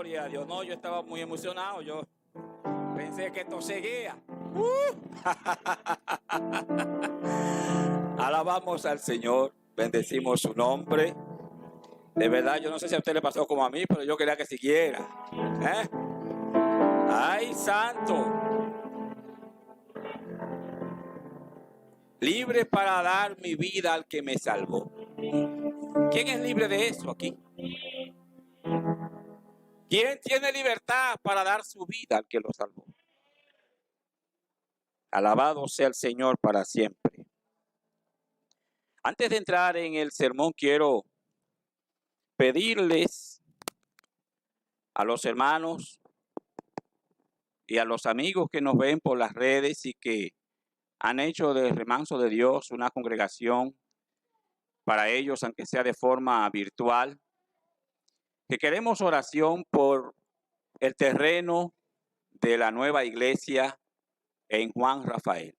Gloria a Dios. No, yo estaba muy emocionado. Yo pensé que esto seguía. Alabamos al Señor. Bendecimos su nombre. De verdad, yo no sé si a usted le pasó como a mí, pero yo quería que siguiera. ¡Ay, santo! Libre para dar mi vida al que me salvó. ¿Quién es libre de eso aquí? ¿Quién tiene libertad para dar su vida al que lo salvó? Alabado sea el Señor para siempre. Antes de entrar en el sermón, quiero pedirles a los hermanos y a los amigos que nos ven por las redes y que han hecho del Remanso de Dios una congregación para ellos, aunque sea de forma virtual, que queremos oración por el terreno de la nueva iglesia en Juan Rafael.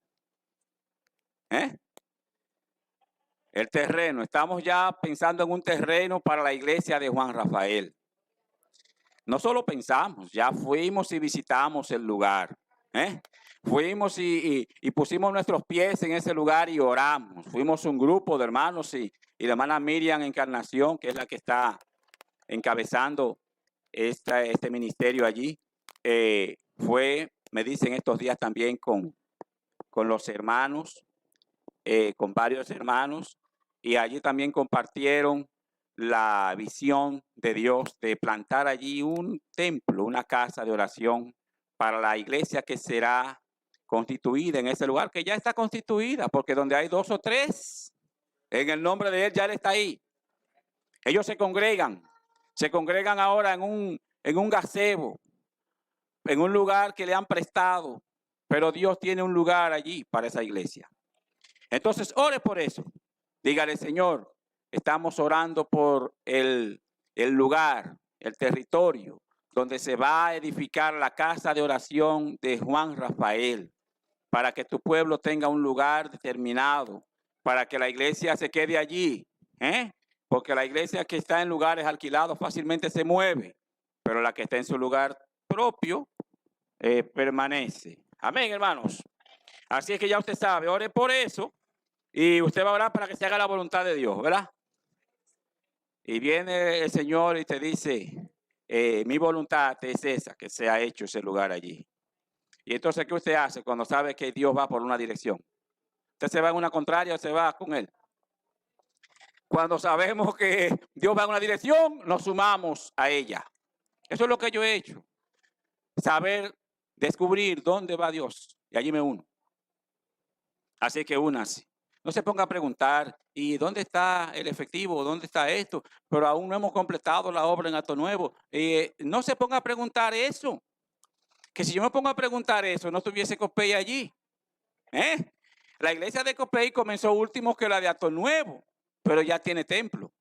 El terreno, estamos ya pensando en un terreno para la iglesia de Juan Rafael. No solo pensamos, ya fuimos y visitamos el lugar. Fuimos y pusimos nuestros pies en ese lugar y oramos. Fuimos un grupo de hermanos y la hermana Miriam Encarnación, que es la que está encabezando este ministerio allí, me dicen estos días también con los hermanos, con varios hermanos, y allí también compartieron la visión de Dios de plantar allí un templo, una casa de oración para la iglesia que será constituida en ese lugar, que ya está constituida, porque donde hay 2 o 3, en el nombre de Él, ya Él está ahí. Ellos se congregan ahora en un gazebo, en un lugar que le han prestado, pero Dios tiene un lugar allí para esa iglesia. Entonces, ore por eso. Dígale, Señor, estamos orando por el lugar, el territorio, donde se va a edificar la casa de oración de Juan Rafael, para que tu pueblo tenga un lugar determinado, para que la iglesia se quede allí, porque la iglesia que está en lugares alquilados fácilmente se mueve, pero la que está en su lugar propio permanece. Amén, hermanos. Así es que ya usted sabe, ore por eso. Y usted va a orar para que se haga la voluntad de Dios, ¿verdad? Y viene el Señor y te dice, mi voluntad es esa, que se ha hecho ese lugar allí. Y entonces, ¿qué usted hace cuando sabe que Dios va por una dirección? ¿Usted se va en una contraria o se va con Él? Cuando sabemos que Dios va en una dirección, nos sumamos a ella. Eso es lo que yo he hecho. Saber, descubrir dónde va Dios. Y allí me uno. Así que únase. No se ponga a preguntar, ¿y dónde está el efectivo? ¿Dónde está esto? Pero aún no hemos completado la obra en Hato Nuevo. No se ponga a preguntar eso. Que si yo me pongo a preguntar eso, no estuviese Copey allí. La iglesia de Copey comenzó último que la de Hato Nuevo, pero ya tiene templo.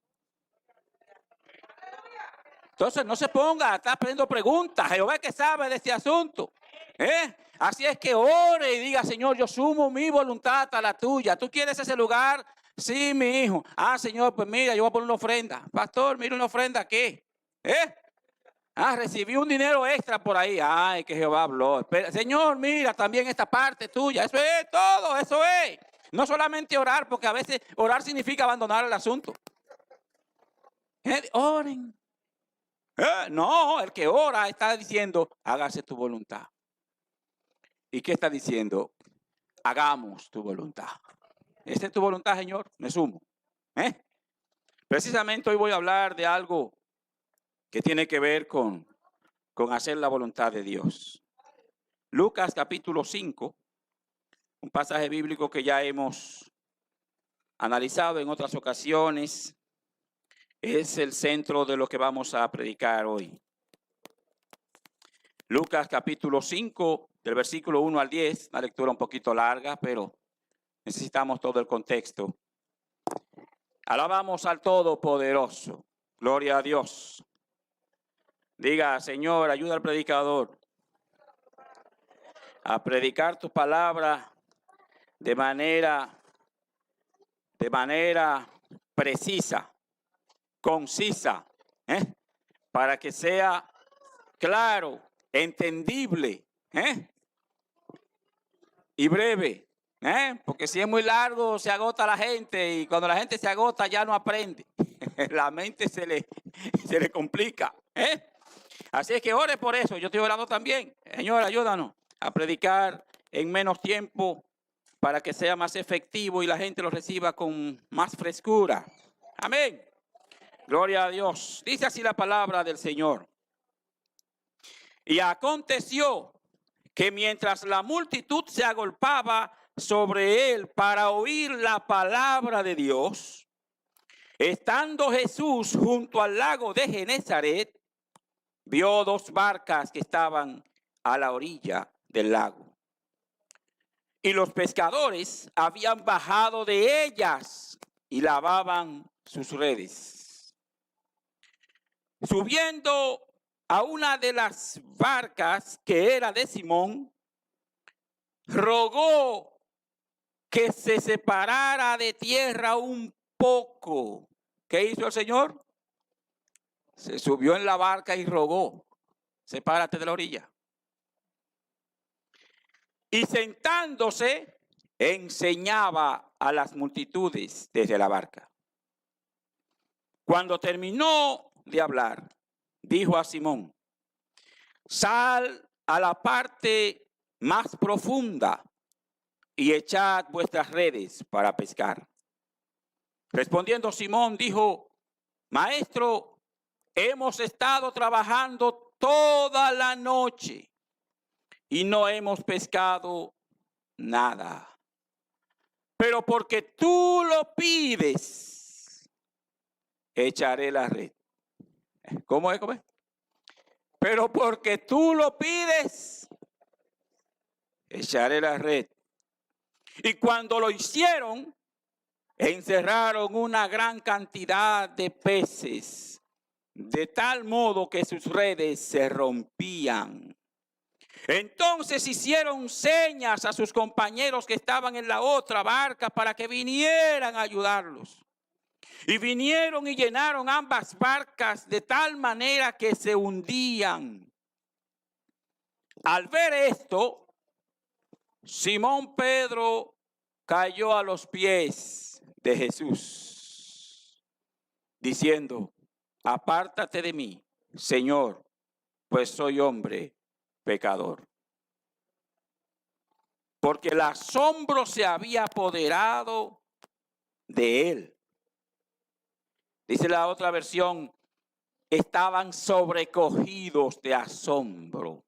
Entonces no se ponga a estar haciendo preguntas. Jehová que sabe de este asunto. Así es que ore y diga, Señor, yo sumo mi voluntad a la tuya. ¿Tú quieres ese lugar? Sí, mi hijo. Señor, pues mira, yo voy a poner una ofrenda. Pastor, mira una ofrenda, ¿qué? Recibí un dinero extra por ahí. Ay, que Jehová habló. Señor, mira, también esta parte tuya. Eso es todo, eso es. No solamente orar, porque a veces orar significa abandonar el asunto. Oren. No, el que ora está diciendo, hágase tu voluntad. ¿Y qué está diciendo? Hagamos tu voluntad. ¿Esta es tu voluntad, Señor? Me sumo. Precisamente hoy voy a hablar de algo que tiene que ver con hacer la voluntad de Dios. Lucas capítulo 5, un pasaje bíblico que ya hemos analizado en otras ocasiones, es el centro de lo que vamos a predicar hoy. Lucas capítulo 5, del versículo 1 al 10, una lectura un poquito larga, pero necesitamos todo el contexto. Alabamos al Todopoderoso. Gloria a Dios. Diga, Señor, ayuda al predicador a predicar tu palabra de manera precisa, concisa, para que sea claro, entendible, y breve, porque si es muy largo se agota la gente y cuando la gente se agota ya no aprende. La mente se le complica. Así es que ore por eso. Yo estoy orando también. Señor, ayúdanos a predicar en menos tiempo para que sea más efectivo y la gente lo reciba con más frescura. Amén. Gloria a Dios. Dice así la palabra del Señor. Y aconteció que mientras la multitud se agolpaba sobre él para oír la palabra de Dios, estando Jesús junto al lago de Genezaret, vio dos barcas que estaban a la orilla del lago. Y los pescadores habían bajado de ellas y lavaban sus redes. Subiendo a una de las barcas que era de Simón, rogó que se separara de tierra un poco. ¿Qué hizo el Señor? Se subió en la barca y rogó: sepárate de la orilla. Y sentándose, enseñaba a las multitudes desde la barca. Cuando terminó de hablar, dijo a Simón: sal a la parte más profunda y echad vuestras redes para pescar. Respondiendo Simón dijo: Maestro, hemos estado trabajando toda la noche y no hemos pescado nada. Pero porque tú lo pides, echaré la red. ¿Cómo es? ¿Cómo es? Pero porque tú lo pides, echaré la red. Y cuando lo hicieron, encerraron una gran cantidad de peces, de tal modo que sus redes se rompían. Entonces hicieron señas a sus compañeros que estaban en la otra barca para que vinieran a ayudarlos. Y vinieron y llenaron ambas barcas de tal manera que se hundían. Al ver esto, Simón Pedro cayó a los pies de Jesús, diciendo: apártate de mí, Señor, pues soy hombre pecador. Porque el asombro se había apoderado de él. Dice la otra versión: estaban sobrecogidos de asombro,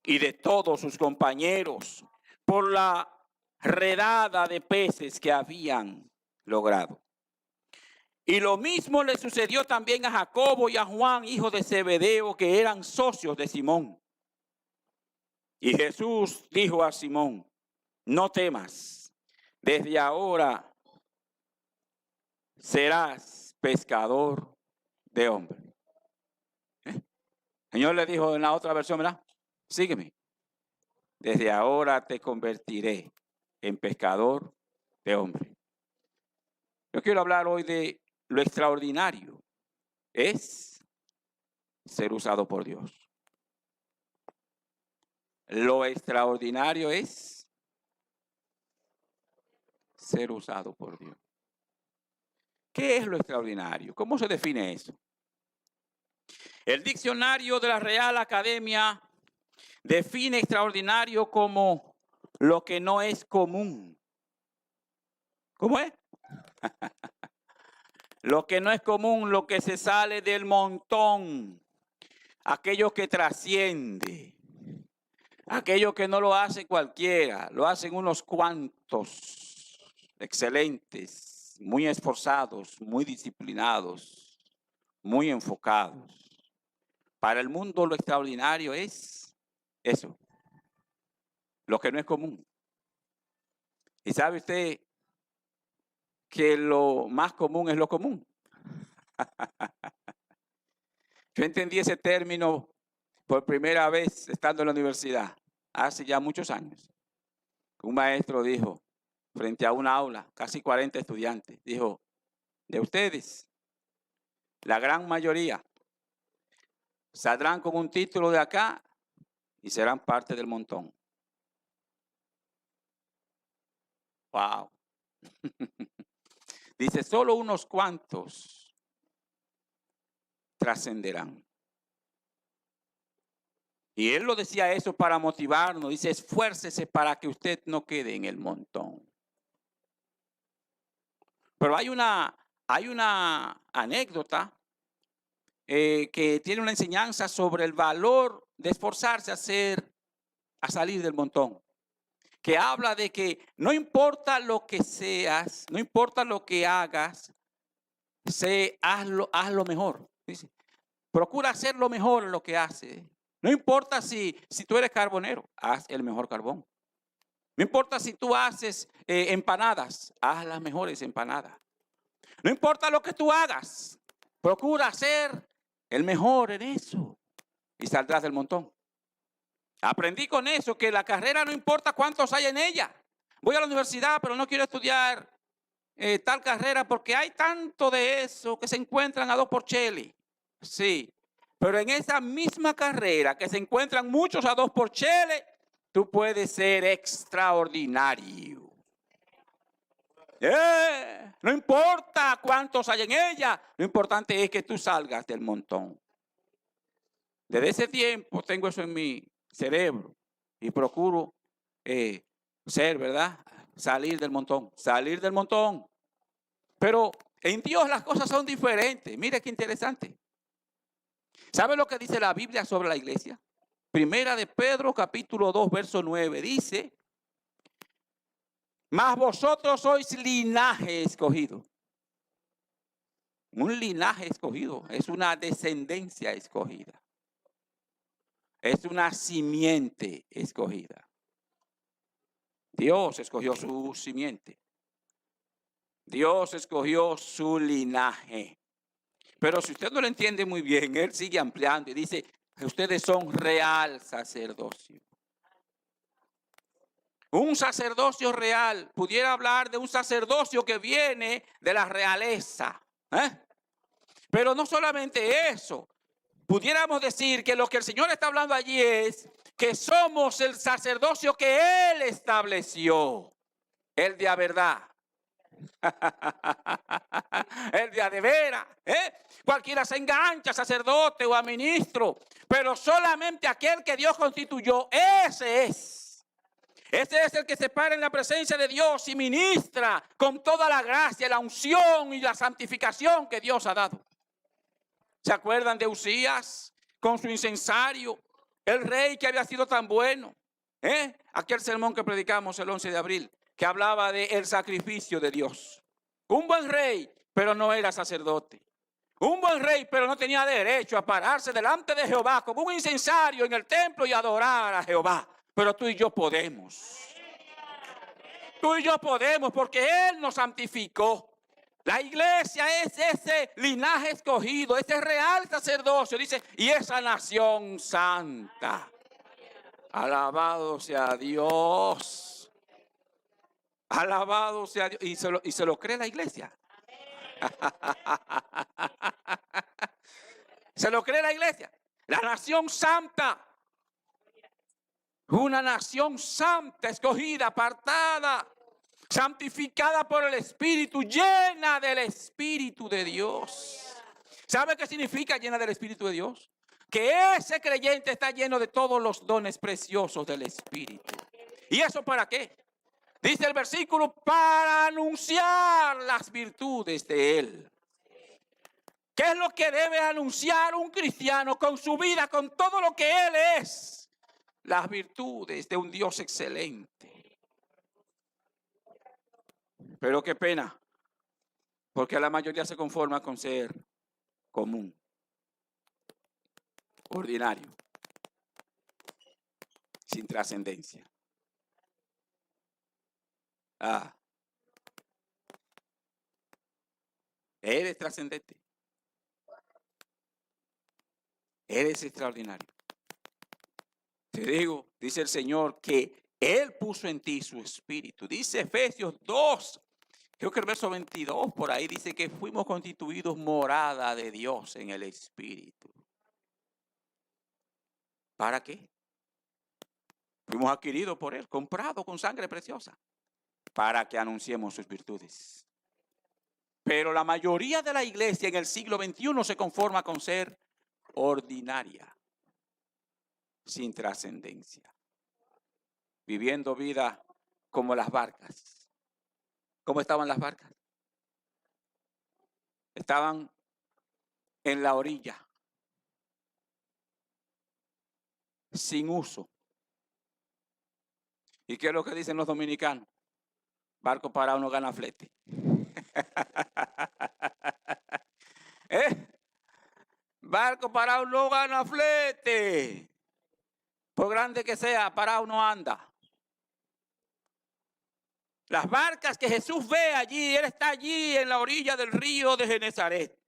y de todos sus compañeros, por la redada de peces que habían logrado. Y lo mismo le sucedió también a Jacobo y a Juan, hijos de Zebedeo, que eran socios de Simón. Y Jesús dijo a Simón: no temas, desde ahora serás pescador de hombres. El Señor le dijo en la otra versión, ¿verdad? Sígueme. Desde ahora te convertiré en pescador de hombres. Yo quiero hablar hoy de lo extraordinario es ser usado por Dios. Lo extraordinario es ser usado por Dios. ¿Qué es lo extraordinario? ¿Cómo se define eso? El diccionario de la Real Academia define extraordinario como lo que no es común. ¿Cómo es? Lo que no es común, lo que se sale del montón, aquello que trasciende, aquello que no lo hace cualquiera, lo hacen unos cuantos excelentes, muy esforzados, muy disciplinados, muy enfocados. Para el mundo lo extraordinario es eso, lo que no es común. ¿Y sabe usted que lo más común es lo común? Yo entendí ese término por primera vez estando en la universidad, hace ya muchos años. Un maestro dijo, frente a una aula, casi 40 estudiantes, dijo: de ustedes, la gran mayoría saldrán con un título de acá y serán parte del montón. Wow. Dice, solo unos cuantos trascenderán. Y él lo decía eso para motivarnos. Dice, esfuércese para que usted no quede en el montón. Pero hay una anécdota que tiene una enseñanza sobre el valor de esforzarse a salir del montón. Que habla de que no importa lo que seas, no importa lo que hagas, hazlo mejor. Dice, procura hacer lo mejor en lo que haces. No importa si tú eres carbonero, haz el mejor carbón. No importa si tú haces empanadas, haz las mejores empanadas. No importa lo que tú hagas, procura ser el mejor en eso y saldrás del montón. Aprendí con eso que la carrera no importa cuántos hay en ella. Voy a la universidad, pero no quiero estudiar tal carrera porque hay tanto de eso que se encuentran a 2 por chele. Sí, pero en esa misma carrera que se encuentran muchos a 2 por chele, tú puedes ser extraordinario. No importa cuántos hay en ella, lo importante es que tú salgas del montón. Desde ese tiempo tengo eso en mi cerebro y procuro ser, ¿verdad? Salir del montón. Pero en Dios las cosas son diferentes. Mire qué interesante. ¿Sabe lo que dice la Biblia sobre la iglesia? Primera de Pedro, capítulo 2, verso 9, dice, mas vosotros sois linaje escogido. Un linaje escogido es una descendencia escogida. Es una simiente escogida. Dios escogió su simiente. Dios escogió su linaje. Pero si usted no lo entiende muy bien, él sigue ampliando y dice, ustedes son real sacerdocio. Un sacerdocio real, pudiera hablar de un sacerdocio que viene de la realeza. Pero no solamente eso, pudiéramos decir que lo que el Señor está hablando allí es que somos el sacerdocio que Él estableció, el de a verdad. El de a de veras. Cualquiera se engancha a sacerdote o a ministro, pero solamente aquel que Dios constituyó, ese es el que se para en la presencia de Dios y ministra con toda la gracia, la unción y la santificación que Dios ha dado. ¿Se acuerdan de Usías con su incensario? El rey que había sido tan bueno. Aquel sermón que predicamos el 11 de abril, que hablaba del sacrificio de Dios. Un buen rey, pero no era sacerdote. Un buen rey, pero no tenía derecho a pararse delante de Jehová como un incensario en el templo y adorar a Jehová. Pero tú y yo podemos. Tú y yo podemos porque Él nos santificó. La iglesia es ese linaje escogido, ese real sacerdocio, dice, y esa nación santa. Alabado sea Dios. Alabado sea Dios. Y se lo cree la iglesia. Se lo cree la iglesia. La nación santa. Una nación santa, escogida, apartada, santificada por el Espíritu, llena del Espíritu de Dios. ¿Sabe qué significa llena del Espíritu de Dios? Que ese creyente está lleno de todos los dones preciosos del Espíritu. ¿Y eso para qué? Dice el versículo, para anunciar las virtudes de Él. ¿Qué es lo que debe anunciar un cristiano con su vida, con todo lo que Él es? Las virtudes de un Dios excelente. Pero qué pena, porque la mayoría se conforma con ser común, ordinario, sin trascendencia. Eres trascendente. Eres extraordinario. Te digo, dice el Señor, que Él puso en ti su espíritu. Dice Efesios 2, creo que el verso 22 por ahí dice que fuimos constituidos morada de Dios en el espíritu. ¿Para qué? Fuimos adquiridos por Él, comprados con sangre preciosa, para que anunciemos sus virtudes. Pero la mayoría de la iglesia en el siglo XXI se conforma con ser ordinaria, sin trascendencia, viviendo vida como las barcas. ¿Cómo estaban las barcas? Estaban en la orilla, sin uso. ¿Y qué es lo que dicen los dominicanos? Barco parado no gana flete. ¿Eh? Barco parado no gana flete. Por grande que sea, parado no anda. Las barcas que Jesús ve allí, Él está allí en la orilla del río de Genezaret,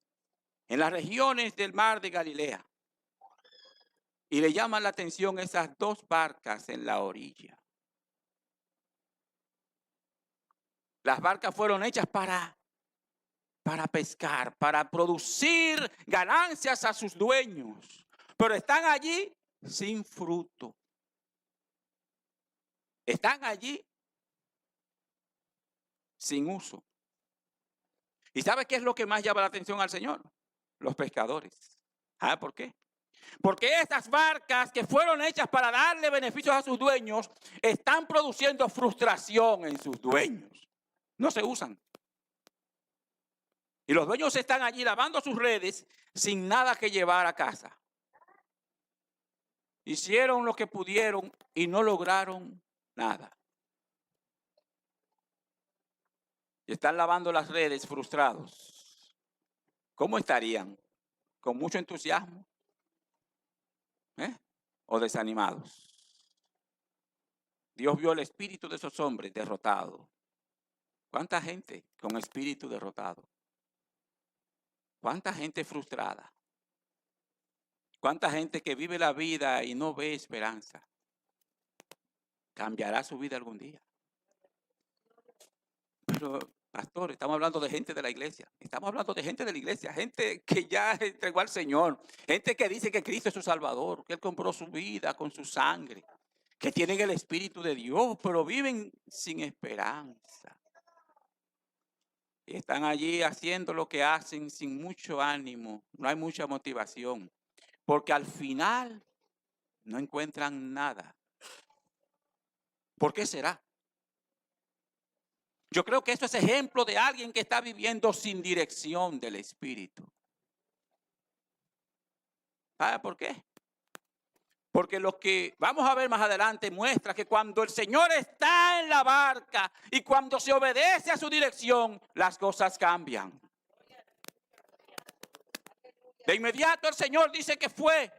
en las regiones del mar de Galilea. Y le llaman la atención esas dos barcas en la orilla. Las barcas fueron hechas para pescar, para producir ganancias a sus dueños, pero están allí sin fruto. Están allí sin uso. ¿Y sabe qué es lo que más llama la atención al Señor? Los pescadores. ¿Ah, por qué? Porque estas barcas que fueron hechas para darle beneficios a sus dueños están produciendo frustración en sus dueños. No se usan. Y los dueños están allí lavando sus redes sin nada que llevar a casa. Hicieron lo que pudieron y no lograron nada. Y están lavando las redes frustrados. ¿Cómo estarían? ¿Con mucho entusiasmo? ¿O desanimados? Dios vio el espíritu de esos hombres derrotados. ¿Cuánta gente con espíritu derrotado? ¿Cuánta gente frustrada? ¿Cuánta gente que vive la vida y no ve esperanza? ¿Cambiará su vida algún día? Pero, pastor, estamos hablando de gente de la iglesia. Estamos hablando de gente de la iglesia. Gente que ya entregó al Señor. Gente que dice que Cristo es su Salvador. Que Él compró su vida con su sangre. Que tienen el Espíritu de Dios, pero viven sin esperanza. Y están allí haciendo lo que hacen sin mucho ánimo. No hay mucha motivación. Porque al final no encuentran nada. ¿Por qué será? Yo creo que esto es ejemplo de alguien que está viviendo sin dirección del Espíritu. ¿Sabe por qué? Porque lo que vamos a ver más adelante muestra que cuando el Señor está en la barca y cuando se obedece a su dirección, las cosas cambian. De inmediato el Señor dice que fue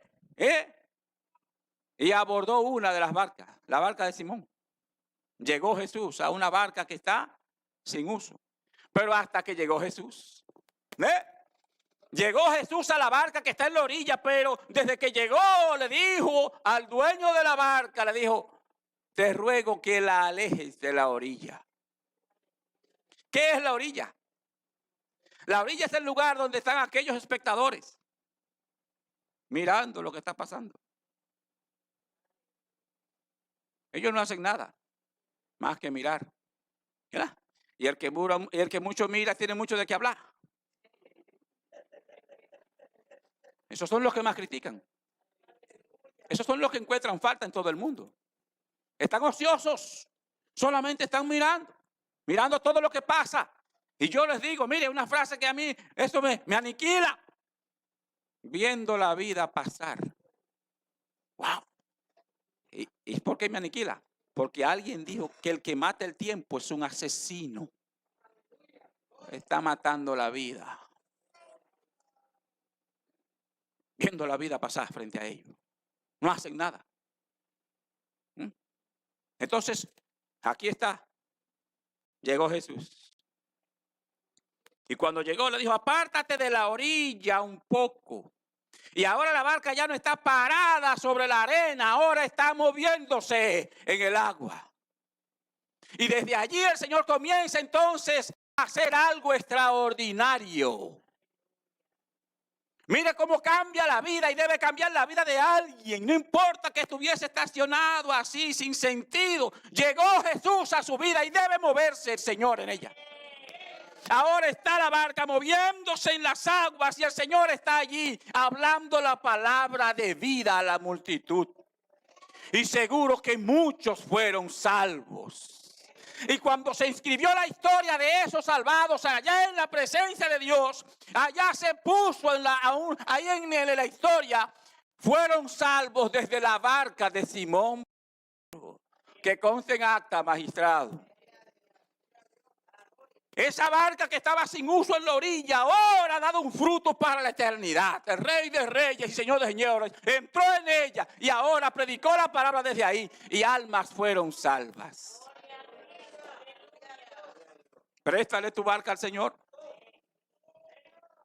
y abordó una de las barcas, la barca de Simón. Llegó Jesús a una barca que está sin uso. Pero hasta que llegó Jesús, llegó Jesús a la barca que está en la orilla, pero desde que llegó le dijo al dueño de la barca, le dijo, te ruego que la alejes de la orilla. ¿Qué es la orilla? La orilla es el lugar donde están aquellos espectadores mirando lo que está pasando. Ellos no hacen nada más que mirar. ¿Verdad? Y el que mucho mira tiene mucho de qué hablar. Esos son los que más critican. Esos son los que encuentran falta en todo el mundo. Están ociosos. Solamente están mirando todo lo que pasa. Y yo les digo, mire, una frase que a mí, eso me aniquila. Viendo la vida pasar. Wow. ¿Y por qué me aniquila? Porque alguien dijo que el que mata el tiempo es un asesino. Está matando la vida. Viendo la vida pasar frente a ellos. No hacen nada. Entonces, aquí está. Llegó Jesús. Y cuando llegó le dijo, apártate de la orilla un poco. Y ahora la barca ya no está parada sobre la arena, ahora está moviéndose en el agua. Y desde allí el Señor comienza entonces a hacer algo extraordinario. Mire cómo cambia la vida y debe cambiar la vida de alguien. No importa que estuviese estacionado así, sin sentido. Llegó Jesús a su vida y debe moverse el Señor en ella. Ahora está la barca moviéndose en las aguas y el Señor está allí hablando la palabra de vida a la multitud. Y seguro que muchos fueron salvos. Y cuando se inscribió la historia de esos salvados allá en la presencia de Dios, allá se puso ahí en la historia, fueron salvos desde la barca de Simón, que consta en acta, magistrado. Esa barca que estaba sin uso en la orilla, ahora ha dado un fruto para la eternidad. El Rey de Reyes y Señor de Señores entró en ella y ahora predicó la palabra desde ahí y almas fueron salvas. Préstale tu barca al Señor.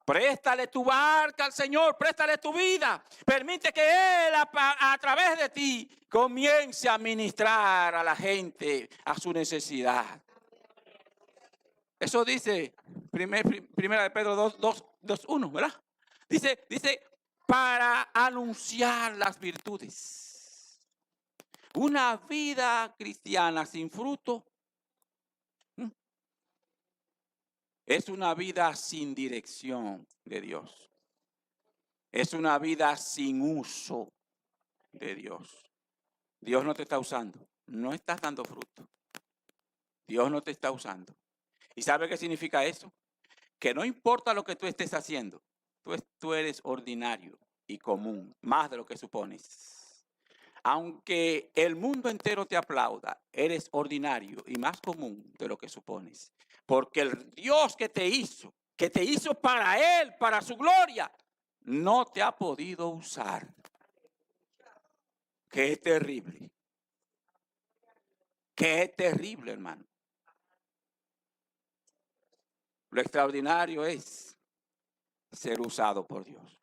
Préstale tu barca al Señor, préstale tu vida. Permite que Él a través de ti comience a ministrar a la gente a su necesidad. Eso dice primera de Pedro 2:1, ¿verdad? Dice, para anunciar las virtudes. Una vida cristiana sin fruto es una vida sin dirección de Dios. Es una vida sin uso de Dios. Dios no te está usando. No estás dando fruto. Dios no te está usando. ¿Y sabe qué significa eso? Que no importa lo que tú estés haciendo. Tú eres ordinario y común, más de lo que supones. Aunque el mundo entero te aplauda, eres ordinario y más común de lo que supones. Porque el Dios que te hizo para Él, para su gloria, no te ha podido usar. Qué terrible. Qué terrible, hermano. Lo extraordinario es ser usado por Dios.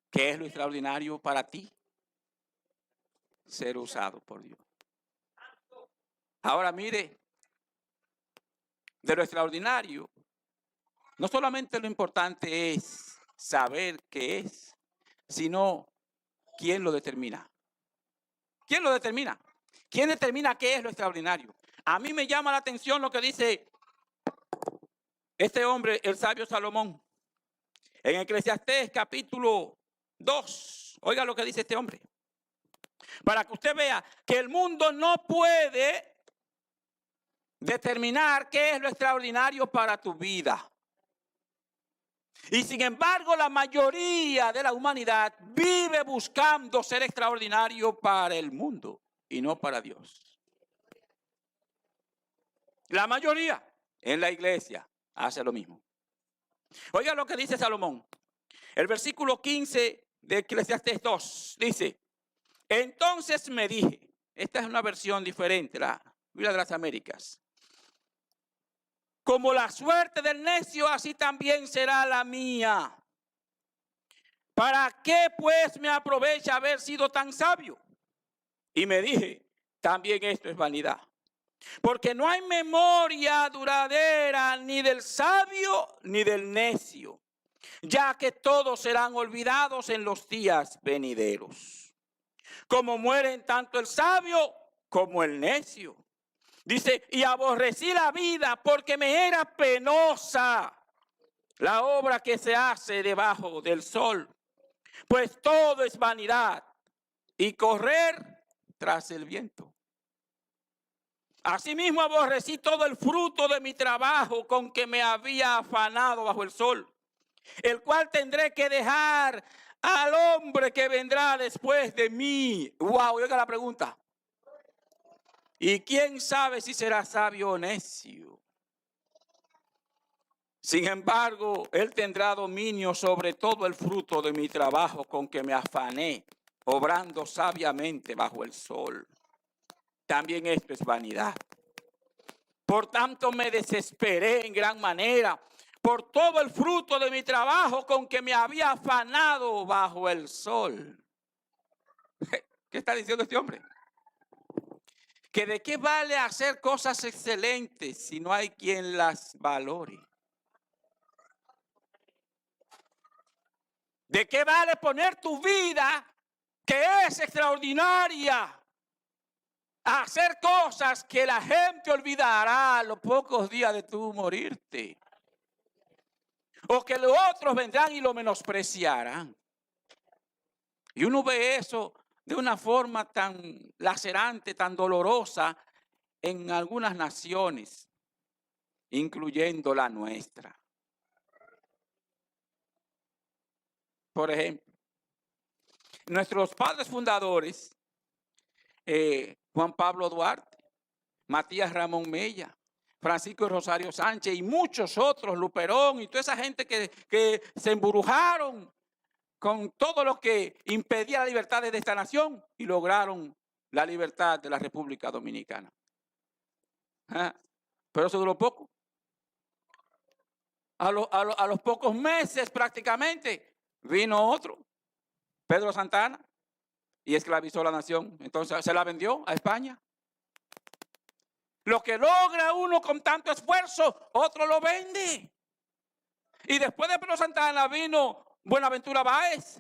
¿Qué es lo extraordinario para ti? Ser usado por Dios. Ahora mire, de lo extraordinario, no solamente lo importante es saber qué es, sino quién lo determina. ¿Quién lo determina? ¿Quién determina qué es lo extraordinario? A mí me llama la atención lo que dice este hombre, el sabio Salomón, en Eclesiastés capítulo 2. Oiga lo que dice este hombre. Para que usted vea que el mundo no puede determinar qué es lo extraordinario para tu vida. Y sin embargo, la mayoría de la humanidad vive buscando ser extraordinario para el mundo y no para Dios. La mayoría en la iglesia hace lo mismo. Oiga lo que dice Salomón. El versículo 15 de Eclesiastés 2 dice: entonces me dije, esta es una versión diferente, la Biblia de las Américas. Como la suerte del necio, así también será la mía. ¿Para qué pues me aprovecha haber sido tan sabio? Y me dije, también esto es vanidad. Porque no hay memoria duradera ni del sabio ni del necio, ya que todos serán olvidados en los días venideros. Como mueren tanto el sabio como el necio. Dice, y aborrecí la vida porque me era penosa la obra que se hace debajo del sol. Pues todo es vanidad y correr tras el viento. Asimismo aborrecí todo el fruto de mi trabajo con que me había afanado bajo el sol, el cual tendré que dejar al hombre que vendrá después de mí. Wow, oiga la pregunta. ¿Y quién sabe si será sabio o necio? Sin embargo, él tendrá dominio sobre todo el fruto de mi trabajo con que me afané, obrando sabiamente bajo el sol. También esto es vanidad. Por tanto, me desesperé en gran manera por todo el fruto de mi trabajo con que me había afanado bajo el sol. ¿Qué está diciendo este hombre? Que de qué vale hacer cosas excelentes si no hay quien las valore. ¿De qué vale poner tu vida, que es extraordinaria, a hacer cosas que la gente olvidará a los pocos días de tú morirte? O que los otros vendrán y lo menospreciarán. Y uno ve eso de una forma tan lacerante, tan dolorosa en algunas naciones, incluyendo la nuestra. Por ejemplo, nuestros padres fundadores, Juan Pablo Duarte, Matías Ramón Mella, Francisco Rosario Sánchez y muchos otros, Luperón y toda esa gente que se embrujaron con todo lo que impedía la libertad de esta nación y lograron la libertad de la República Dominicana. Pero eso duró poco. A los pocos meses prácticamente vino otro, Pedro Santana, y esclavizó la nación. Entonces se la vendió a España. Lo que logra uno con tanto esfuerzo, otro lo vende. Y después de Pedro Santana vino Buenaventura Báez.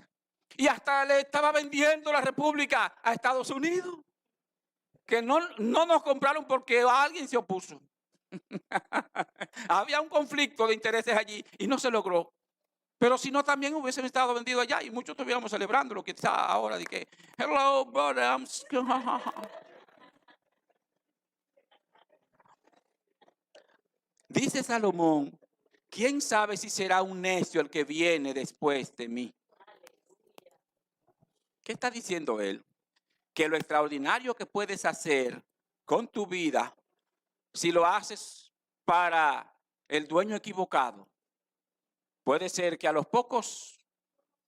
Y hasta le estaba vendiendo la República a Estados Unidos. Que no nos compraron porque alguien se opuso. Había un conflicto de intereses allí y no se logró. Pero si no, también hubiesen estado vendidos allá y muchos estuviéramos celebrando lo que está ahora de que, hello, brother, Dice Salomón, ¿quién sabe si será un necio el que viene después de mí? ¿Qué está diciendo él? Que lo extraordinario que puedes hacer con tu vida, si lo haces para el dueño equivocado, puede ser que a los pocos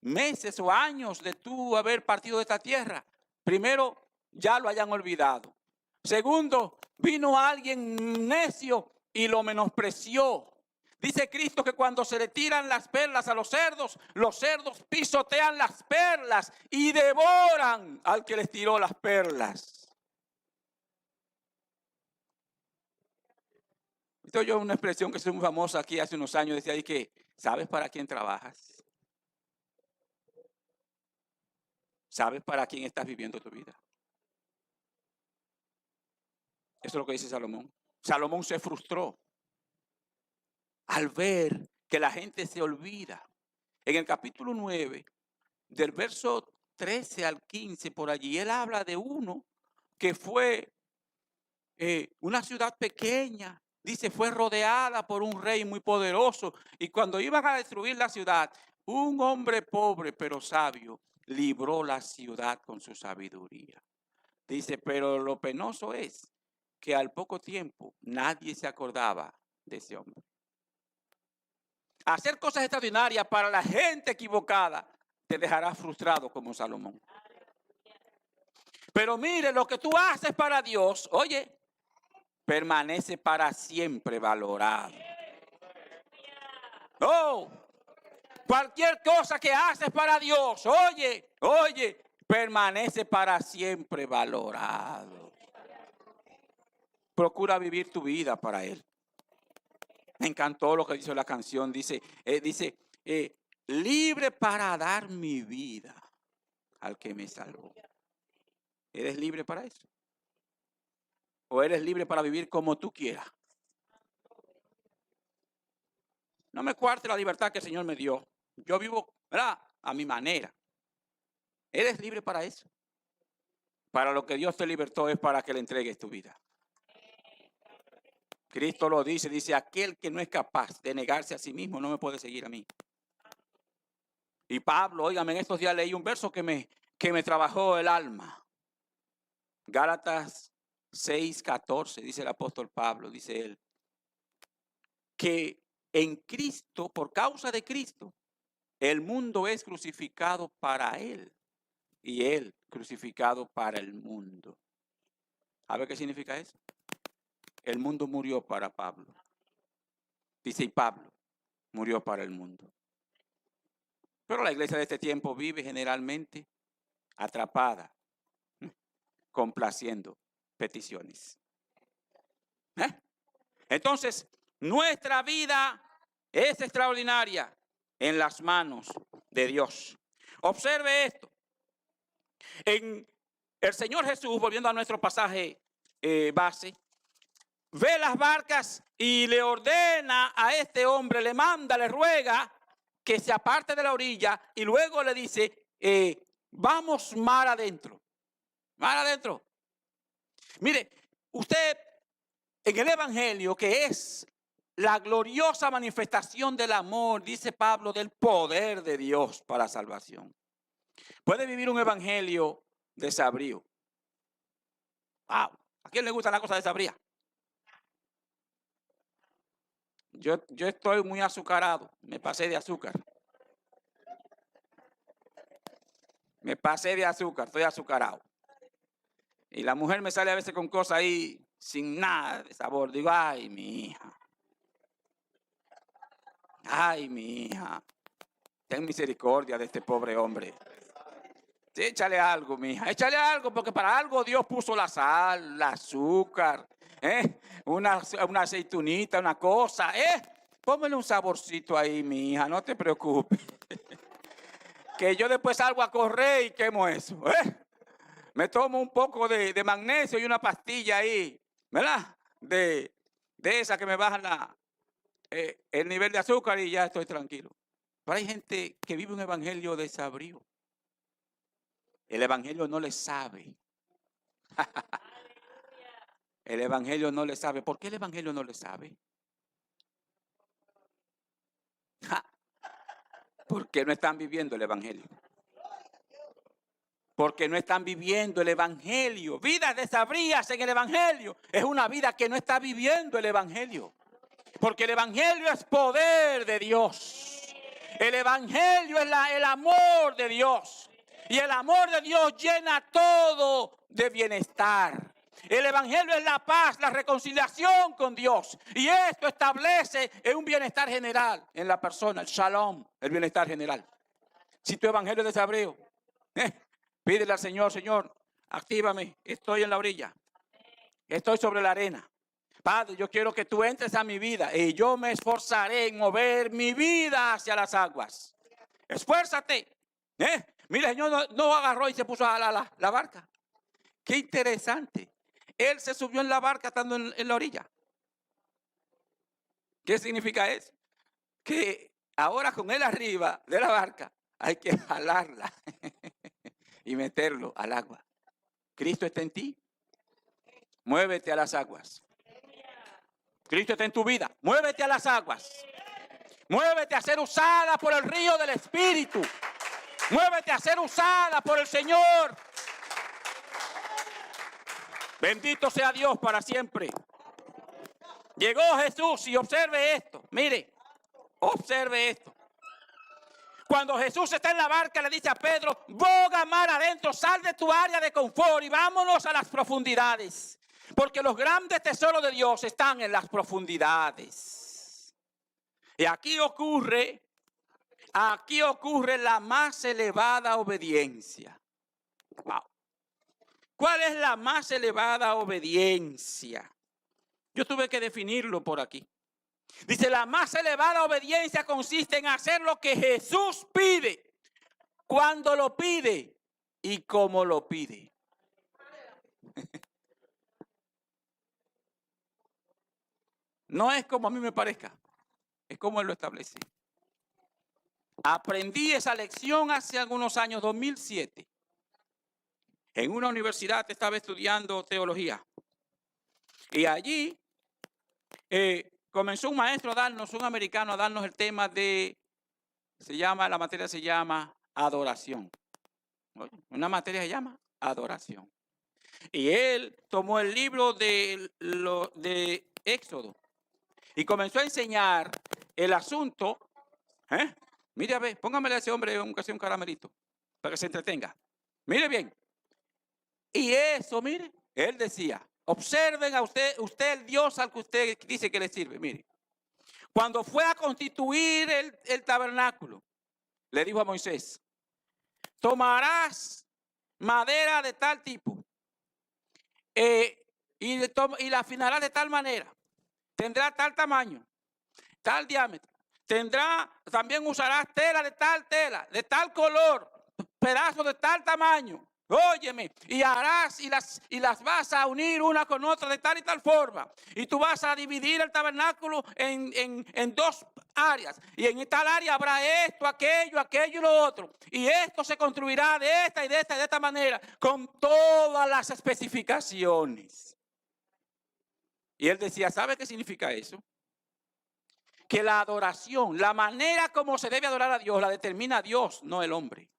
meses o años de tú haber partido de esta tierra, primero ya lo hayan olvidado. Segundo, vino alguien necio y lo menospreció. Dice Cristo que cuando se le tiran las perlas a los cerdos pisotean las perlas y devoran al que les tiró las perlas. Esto yo una expresión que es muy famosa aquí hace unos años, decía ahí que, ¿sabes para quién trabajas? ¿Sabes para quién estás viviendo tu vida? Eso es lo que dice Salomón. Salomón se frustró al ver que la gente se olvida. En el capítulo 9, del verso 13 al 15, por allí, él habla de uno que fue una ciudad pequeña. Dice, fue rodeada por un rey muy poderoso. Y cuando iban a destruir la ciudad, un hombre pobre pero sabio libró la ciudad con su sabiduría. Dice, pero lo penoso es que al poco tiempo nadie se acordaba de ese hombre. Hacer cosas extraordinarias para la gente equivocada te dejará frustrado como Salomón. Pero mire, lo que tú haces para Dios, oye, permanece para siempre valorado. Oh, cualquier cosa que haces para Dios, oye, permanece para siempre valorado. Procura vivir tu vida para Él. Me encantó lo que dice la canción. Dice, libre para dar mi vida al que me salvó. ¿Eres libre para eso? ¿O eres libre para vivir como tú quieras? No me cuarte la libertad que el Señor me dio. Yo vivo, ¿verdad?, a mi manera. ¿Eres libre para eso? Para lo que Dios te libertó es para que le entregues tu vida. Cristo lo dice, aquel que no es capaz de negarse a sí mismo no me puede seguir a mí. Y Pablo, óigame, en estos días leí un verso que me trabajó el alma. Gálatas 6:14, dice el apóstol Pablo, dice él, que en Cristo, por causa de Cristo, el mundo es crucificado para él y él crucificado para el mundo. ¿Sabe qué significa eso? El mundo murió para Pablo. Dice, y Pablo murió para el mundo. Pero la iglesia de este tiempo vive generalmente atrapada, complaciendo peticiones. Entonces, nuestra vida es extraordinaria en las manos de Dios. Observe esto. En el Señor Jesús, volviendo a nuestro pasaje base, ve las barcas y le ordena a este hombre, le manda, le ruega que se aparte de la orilla y luego le dice, vamos mar adentro. Mar adentro. Mire, usted en el Evangelio, que es la gloriosa manifestación del amor, dice Pablo, del poder de Dios para salvación. Puede vivir un Evangelio desabrío. Wow. ¿A quién le gusta la cosa desabría? Yo estoy muy azucarado. Me pasé de azúcar. Me pasé de azúcar. Estoy azucarado. Y la mujer me sale a veces con cosas ahí sin nada de sabor. Digo, ay, mi hija. Ay, mi hija. Ten misericordia de este pobre hombre. Sí, échale algo, mi hija. Échale algo, porque para algo Dios puso la sal, el azúcar, una aceitunita, una cosa, Póngale un saborcito ahí, mi hija, no te preocupes. Que yo después salgo a correr y quemo eso, Me tomo un poco de magnesio y una pastilla ahí, ¿verdad? De esa que me baja el nivel de azúcar y ya estoy tranquilo. Pero hay gente que vive un evangelio desabrido. El evangelio no le sabe. El evangelio no le sabe. ¿Por qué el evangelio no le sabe? Porque no están viviendo el evangelio. Porque no están viviendo el evangelio. Vidas desabridas en el evangelio es una vida que no está viviendo el evangelio. Porque el evangelio es poder de Dios. El evangelio es el amor de Dios. Y el amor de Dios llena todo de bienestar. El evangelio es la paz, la reconciliación con Dios. Y esto establece un bienestar general en la persona, el shalom, el bienestar general. Si tu evangelio es desabrido, pídele al Señor, Señor, actívame, estoy en la orilla, estoy sobre la arena. Padre, yo quiero que tú entres a mi vida y yo me esforzaré en mover mi vida hacia las aguas. Esfuérzate. Mira, el Señor no agarró y se puso a la barca. Qué interesante. Él se subió en la barca estando en la orilla. ¿Qué significa eso? Que ahora con él arriba de la barca hay que jalarla y meterlo al agua. Cristo está en ti. Muévete a las aguas. Cristo está en tu vida. Muévete a las aguas. Muévete a ser usada por el río del Espíritu. Muévete a ser usada por el Señor. Bendito sea Dios para siempre. Llegó Jesús y observe esto. Mire, observe esto. Cuando Jesús está en la barca le dice a Pedro, boga mar adentro, sal de tu área de confort y vámonos a las profundidades. Porque los grandes tesoros de Dios están en las profundidades. Y aquí ocurre la más elevada obediencia. Wow. ¿Cuál es la más elevada obediencia? Yo tuve que definirlo por aquí. Dice, la más elevada obediencia consiste en hacer lo que Jesús pide, cuando lo pide y como lo pide. No es como a mí me parezca, es como Él lo establece. Aprendí esa lección hace algunos años, 2007. En una universidad estaba estudiando teología. Y allí comenzó un maestro a darnos, un americano, a darnos el tema de, la materia se llama adoración. Una materia se llama adoración. Y él tomó el libro de Éxodo y comenzó a enseñar el asunto. Mire a ver, póngamele a ese hombre un caramelito para que se entretenga. Mire bien. Y eso, mire, él decía, observen a usted el Dios al que usted dice que le sirve. Mire, cuando fue a constituir el tabernáculo, le dijo a Moisés, tomarás madera de tal tipo y la afinarás de tal manera, tendrá tal tamaño, tal diámetro, también usarás tela, de tal color, pedazos de tal tamaño. Óyeme, y harás y las vas a unir una con otra de tal y tal forma. Y tú vas a dividir el tabernáculo en dos áreas. Y en tal área habrá esto, aquello y lo otro. Y esto se construirá de esta y de esta y de esta manera, con todas las especificaciones. Y él decía, ¿sabe qué significa eso? Que la adoración, la manera como se debe adorar a Dios, la determina Dios, no el hombre.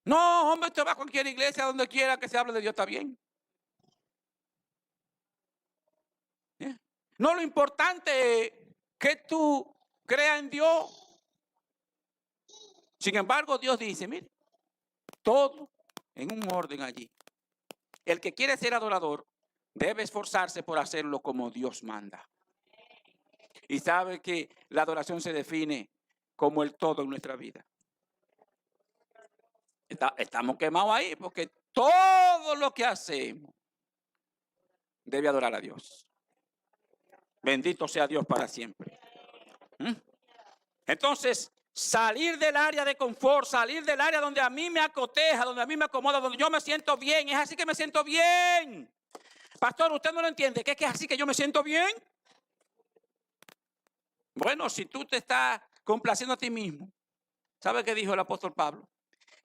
No, hombre, usted va a cualquier iglesia, donde quiera que se hable de Dios, está bien. No, lo importante es que tú creas en Dios. Sin embargo, Dios dice, mire, todo en un orden allí. El que quiere ser adorador debe esforzarse por hacerlo como Dios manda. Y sabe que la adoración se define como el todo en nuestra vida. Estamos quemados ahí porque todo lo que hacemos debe adorar a Dios. Bendito sea Dios para siempre. Entonces, salir del área de confort, salir del área donde a mí me acoteja, donde a mí me acomoda, donde yo me siento bien. Es así que me siento bien. Pastor, ¿usted no lo entiende? ¿Qué es así que yo me siento bien? Bueno, si tú te estás complaciendo a ti mismo, ¿sabe qué dijo el apóstol Pablo?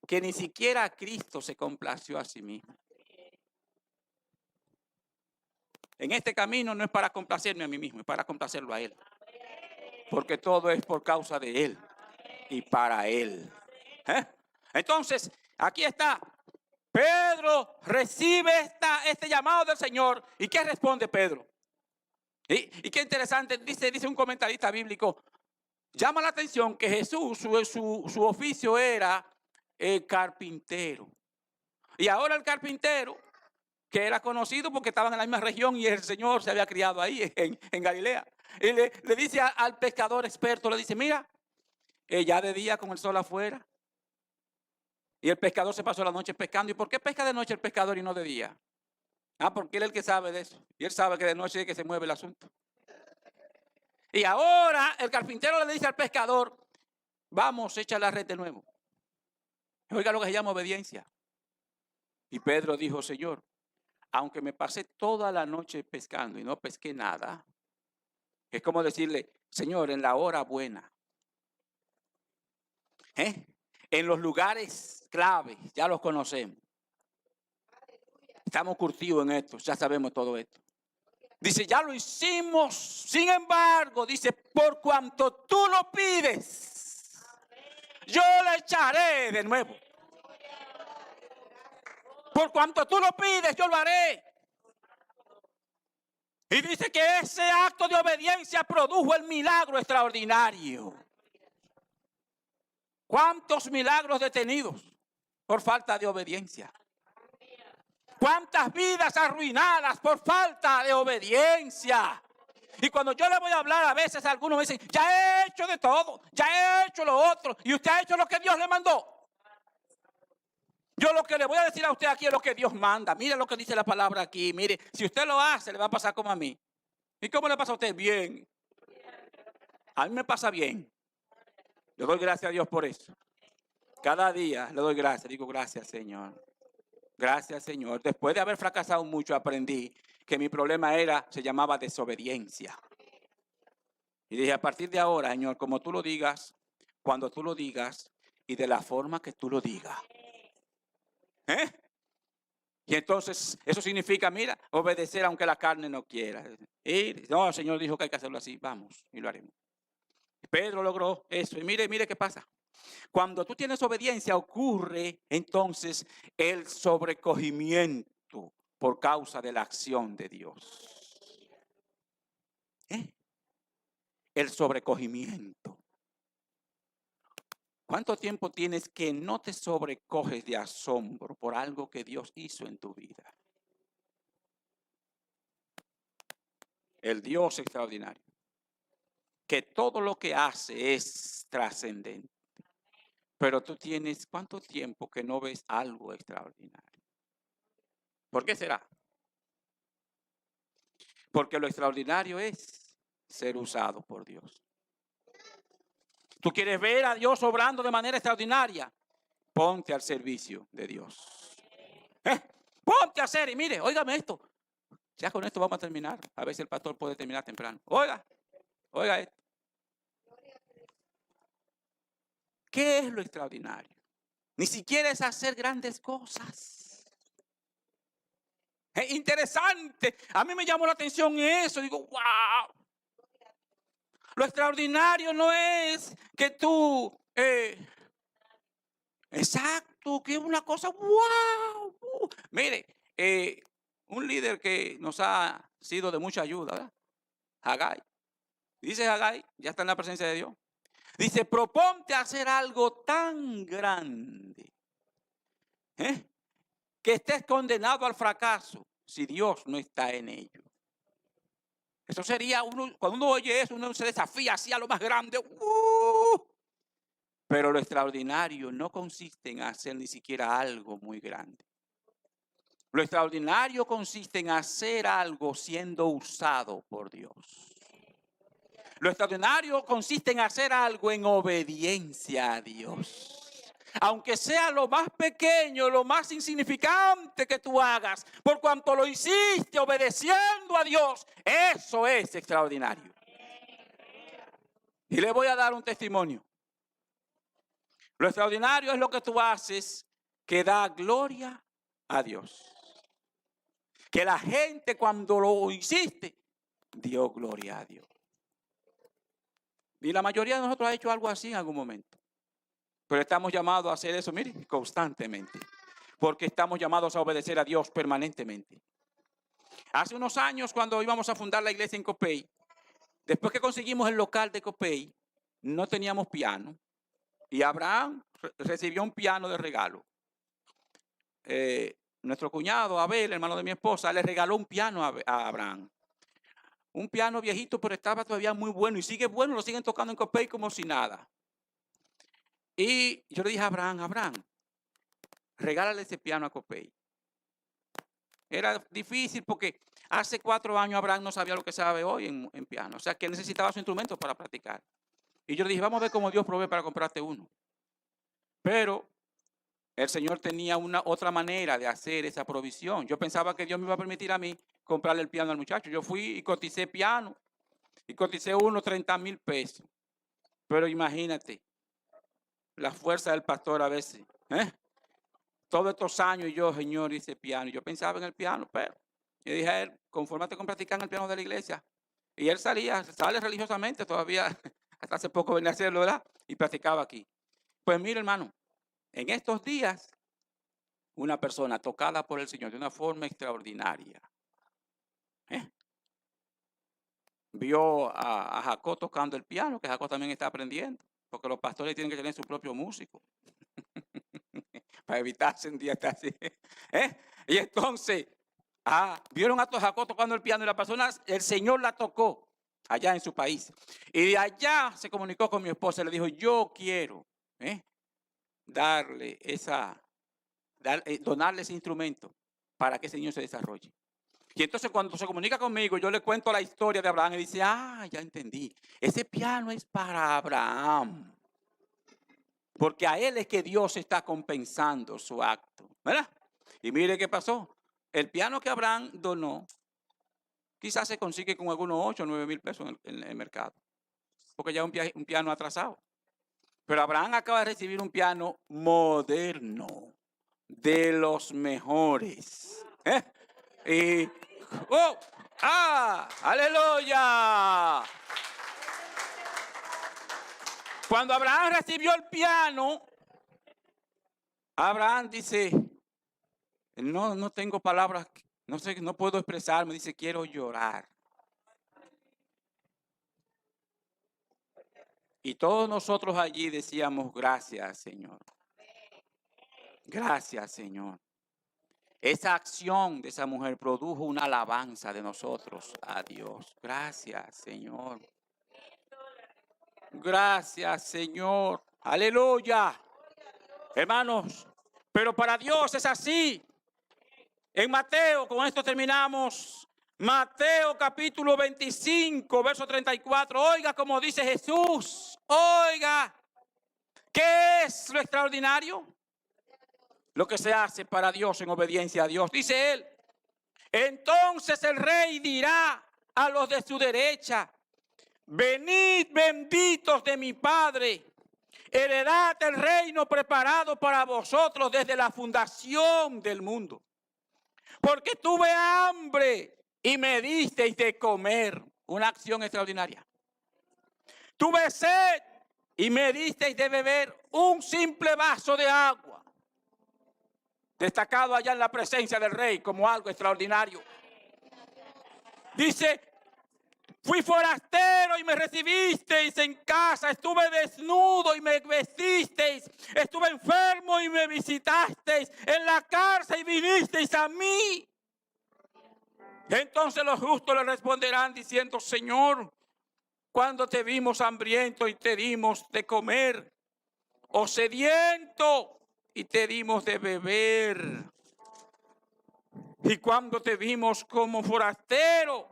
Que ni siquiera Cristo se complació a sí mismo. En este camino no es para complacerme a mí mismo, es para complacerlo a Él. Porque todo es por causa de Él y para Él. Entonces, aquí está. Pedro recibe este llamado del Señor. ¿Y qué responde Pedro? Y qué interesante, dice un comentarista bíblico, llama la atención que Jesús, su oficio era carpintero. Y ahora el carpintero, que era conocido porque estaban en la misma región y el Señor se había criado ahí en Galilea. Y le dice al pescador experto, le dice, mira, ya de día con el sol afuera. Y el pescador se pasó la noche pescando. ¿Y por qué pesca de noche el pescador y no de día? Porque él es el que sabe de eso. Y él sabe que de noche es que se mueve el asunto. Y ahora el carpintero le dice al pescador, vamos, echa la red de nuevo. Oiga lo que se llama obediencia. Y Pedro dijo, Señor, aunque me pasé toda la noche pescando y no pesqué nada, es como decirle, Señor, en la hora buena, en los lugares claves, ya los conocemos. Estamos curtidos en esto, ya sabemos todo esto. Dice, ya lo hicimos, sin embargo, dice, por cuanto tú lo pides, yo le echaré de nuevo. Por cuanto tú lo pides, yo lo haré. Y dice que ese acto de obediencia produjo el milagro extraordinario. ¿Cuántos milagros detenidos por falta de obediencia? ¿Cuántas vidas arruinadas por falta de obediencia? Y cuando yo le voy a hablar, a veces algunos me dicen, ya he hecho de todo, ya he hecho lo otro, y usted ha hecho lo que Dios le mandó. Yo lo que le voy a decir a usted aquí es lo que Dios manda. Mire lo que dice la palabra aquí. Mire, si usted lo hace, le va a pasar como a mí. ¿Y cómo le pasa a usted? Bien. A mí me pasa bien. Le doy gracias a Dios por eso. Cada día le doy gracias. Digo, gracias, Señor. Gracias, Señor. Después de haber fracasado mucho, aprendí que mi problema se llamaba desobediencia. Y dije, a partir de ahora, Señor, como tú lo digas, cuando tú lo digas y de la forma que tú lo digas. Y entonces eso significa, mira, obedecer aunque la carne no quiera. Y no, el Señor dijo que hay que hacerlo así. Vamos, y lo haremos. Pedro logró eso. Y mire qué pasa. Cuando tú tienes obediencia, ocurre entonces el sobrecogimiento por causa de la acción de Dios. El sobrecogimiento. ¿Cuánto tiempo tienes que no te sobrecoges de asombro por algo que Dios hizo en tu vida? El Dios extraordinario, que todo lo que hace es trascendente. Pero tú tienes, ¿cuánto tiempo que no ves algo extraordinario? ¿Por qué será? Porque lo extraordinario es ser usado por Dios. ¿Tú quieres ver a Dios obrando de manera extraordinaria? Ponte al servicio de Dios. Ponte a hacer, y mire, óigame esto. Ya con esto vamos a terminar. A ver si el pastor puede terminar temprano. Oiga esto. ¿Qué es lo extraordinario? Ni siquiera es hacer grandes cosas. Es interesante. A mí me llamó la atención eso. Digo, wow. Lo extraordinario no es que tú... exacto, que es una cosa, wow. Mire, un líder que nos ha sido de mucha ayuda, ¿verdad? Haggai. Dice Haggai, ya está en la presencia de Dios. Dice, proponte hacer algo tan grande que estés condenado al fracaso si Dios no está en ello. Eso sería, cuando uno oye eso, uno se desafía hacia lo más grande. Pero lo extraordinario no consiste en hacer ni siquiera algo muy grande. Lo extraordinario consiste en hacer algo siendo usado por Dios. Lo extraordinario consiste en hacer algo en obediencia a Dios. Aunque sea lo más pequeño, lo más insignificante que tú hagas, por cuanto lo hiciste obedeciendo a Dios, eso es extraordinario. Y le voy a dar un testimonio. Lo extraordinario es lo que tú haces que da gloria a Dios. Que la gente cuando lo hiciste, dio gloria a Dios. Y la mayoría de nosotros ha hecho algo así en algún momento. Pero estamos llamados a hacer eso, mire, constantemente. Porque estamos llamados a obedecer a Dios permanentemente. Hace unos años, cuando íbamos a fundar la iglesia en Copey, después que conseguimos el local de Copey, no teníamos piano. Y Abraham recibió un piano de regalo. Nuestro cuñado, Abel, hermano de mi esposa, le regaló un piano a Abraham. Un piano viejito, pero estaba todavía muy bueno. Y sigue bueno, lo siguen tocando en Copey como si nada. Y yo le dije a Abraham, regálale ese piano a Copey. Era difícil porque hace 4 años Abraham no sabía lo que sabe hoy en piano. O sea, que necesitaba su instrumento para practicar. Y yo le dije, vamos a ver cómo Dios provee para comprarte uno. Pero el Señor tenía otra manera de hacer esa provisión. Yo pensaba que Dios me iba a permitir a mí comprarle el piano al muchacho. Yo fui y coticé piano. Y coticé unos 30,000 pesos. Pero imagínate, la fuerza del pastor a veces. Todos estos años yo, Señor, hice piano. Yo pensaba en el piano, pero yo dije a él, confórmate con practicar en el piano de la iglesia. Y él sale religiosamente todavía. Hasta hace poco venía a hacerlo, ¿verdad? Y practicaba aquí. Pues mire, hermano, en estos días, una persona tocada por el Señor de una forma extraordinaria. Vio a Jacob tocando el piano, que Jacob también está aprendiendo, porque los pastores tienen que tener su propio músico. Para evitarse un día estar así. Y entonces, vieron a Jacob tocando el piano y la persona, el Señor la tocó allá en su país. Y de allá se comunicó con mi esposa y le dijo, yo quiero donarle ese instrumento para que ese niño se desarrolle. Y entonces cuando se comunica conmigo, yo le cuento la historia de Abraham y dice, ya entendí. Ese piano es para Abraham. Porque a él es que Dios está compensando su acto, ¿verdad? Y mire qué pasó. El piano que Abraham donó, quizás se consigue con algunos 8 o 9 mil pesos en el mercado. Porque ya es un piano atrasado. Pero Abraham acaba de recibir un piano moderno, de los mejores. Y, aleluya. Cuando Abraham recibió el piano, Abraham dice, no tengo palabras, no puedo expresarme, dice, quiero llorar. Y todos nosotros allí decíamos, gracias, Señor. Gracias, Señor. Esa acción de esa mujer produjo una alabanza de nosotros a Dios. Gracias, Señor. Gracias, Señor. Aleluya. Hermanos, pero para Dios es así. En Mateo, con esto terminamos, Mateo capítulo 25, verso 34. Oiga como dice Jesús. Oiga. ¿Qué es lo extraordinario? Lo que se hace para Dios en obediencia a Dios. Dice él. Entonces el rey dirá a los de su derecha: venid benditos de mi Padre, heredad el reino preparado para vosotros desde la fundación del mundo. Porque tuve hambre y me disteis de comer. Una acción extraordinaria. Tuve sed y me disteis de beber un simple vaso de agua. Destacado allá en la presencia del rey como algo extraordinario. Dice: fui forastero y me recibisteis en casa. Estuve desnudo y me vestisteis. Estuve enfermo y me visitasteis. En la cárcel y vinisteis a mí. Entonces los justos le responderán diciendo: Señor, cuando te vimos hambriento y te dimos de comer, o sediento y te dimos de beber. Y cuando te vimos como forastero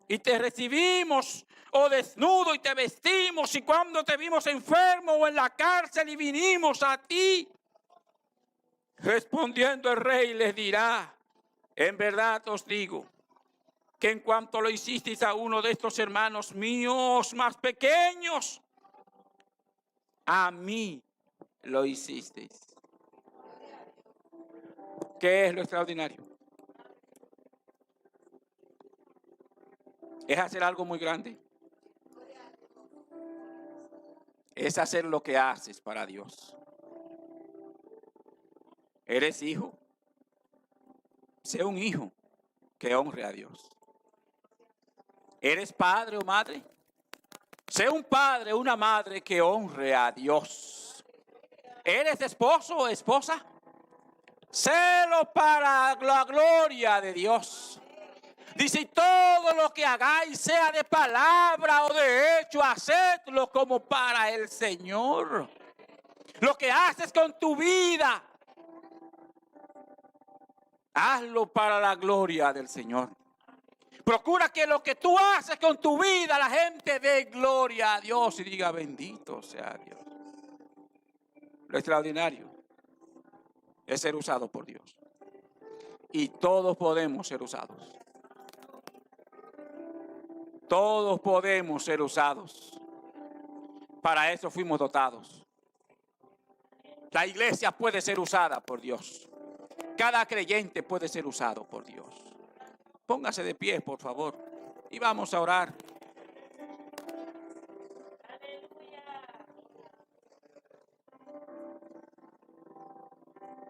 y te recibimos, o desnudo y te vestimos, y cuando te vimos enfermo o en la cárcel y vinimos a ti. Respondiendo el rey les dirá: en verdad os digo que en cuanto lo hicisteis a uno de estos hermanos míos más pequeños, a mí lo hicisteis. ¿Qué es lo extraordinario? Es hacer algo muy grande. Es hacer lo que haces para Dios. ¿Eres hijo? Sé un hijo que honre a Dios. ¿Eres padre o madre? Sé un padre o una madre que honre a Dios. ¿Eres esposo o esposa? Sélo para la gloria de Dios. Dice: todo lo que hagáis, sea de palabra o de hecho, hacedlo como para el Señor. Lo que haces con tu vida, hazlo para la gloria del Señor. Procura que lo que tú haces con tu vida, la gente dé gloria a Dios y diga: bendito sea Dios. Lo extraordinario es ser usado por Dios. Y todos podemos ser usados. Todos podemos ser usados. Para eso fuimos dotados. La iglesia puede ser usada por Dios. Cada creyente puede ser usado por Dios. Póngase de pie, por favor, y vamos a orar.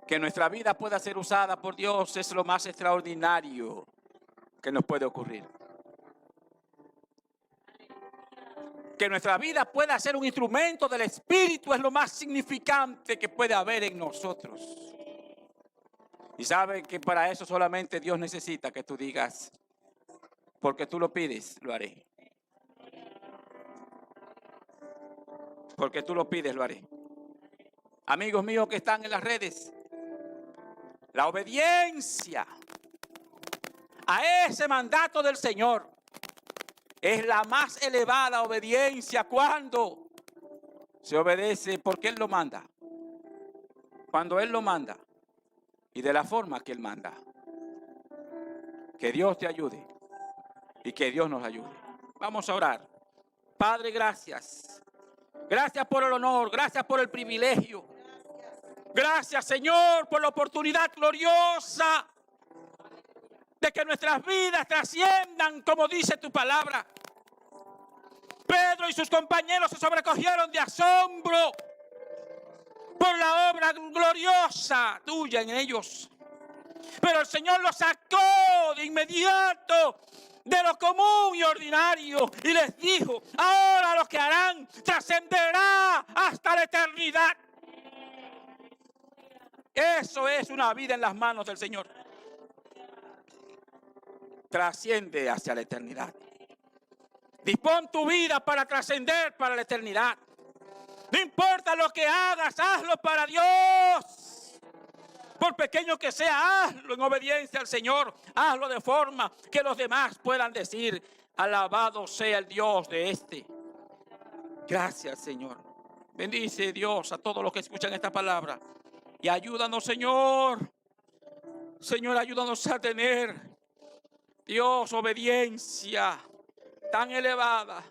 Que nuestra vida pueda ser usada por Dios es lo más extraordinario que nos puede ocurrir. Que nuestra vida pueda ser un instrumento del Espíritu es lo más significante que puede haber en nosotros. Y sabe que para eso solamente Dios necesita que tú digas: porque tú lo pides, lo haré. Porque tú lo pides, lo haré. Amigos míos que están en las redes, la obediencia a ese mandato del Señor es la más elevada obediencia cuando se obedece porque Él lo manda. Cuando Él lo manda y de la forma que Él manda. Que Dios te ayude y que Dios nos ayude. Vamos a orar. Padre, gracias. Gracias por el honor, gracias por el privilegio. Gracias, Señor, por la oportunidad gloriosa de que nuestras vidas trasciendan como dice tu palabra. Pedro y sus compañeros se sobrecogieron de asombro por la obra gloriosa tuya en ellos. Pero el Señor los sacó de inmediato de lo común y ordinario y les dijo: ahora lo que harán trascenderá hasta la eternidad. Eso es una vida en las manos del Señor. Trasciende hacia la eternidad. Dispón tu vida para trascender para la eternidad. No importa lo que hagas, hazlo para Dios. por pequeño que sea, hazlo en obediencia al Señor. Hazlo de forma que los demás puedan decir: alabado sea el Dios de este. Gracias, Señor. Bendice, Dios, a todos los que escuchan esta palabra. Y ayúdanos, Señor. Señor, ayúdanos a tener, Dios, obediencia tan elevada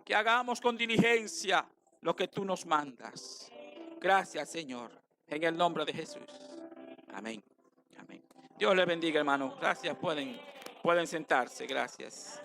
que hagamos con diligencia lo que tú nos mandas. Gracias, Señor, en el nombre de Jesús. Amén. Amén. Dios les bendiga, hermano. Gracias. Pueden sentarse. Gracias.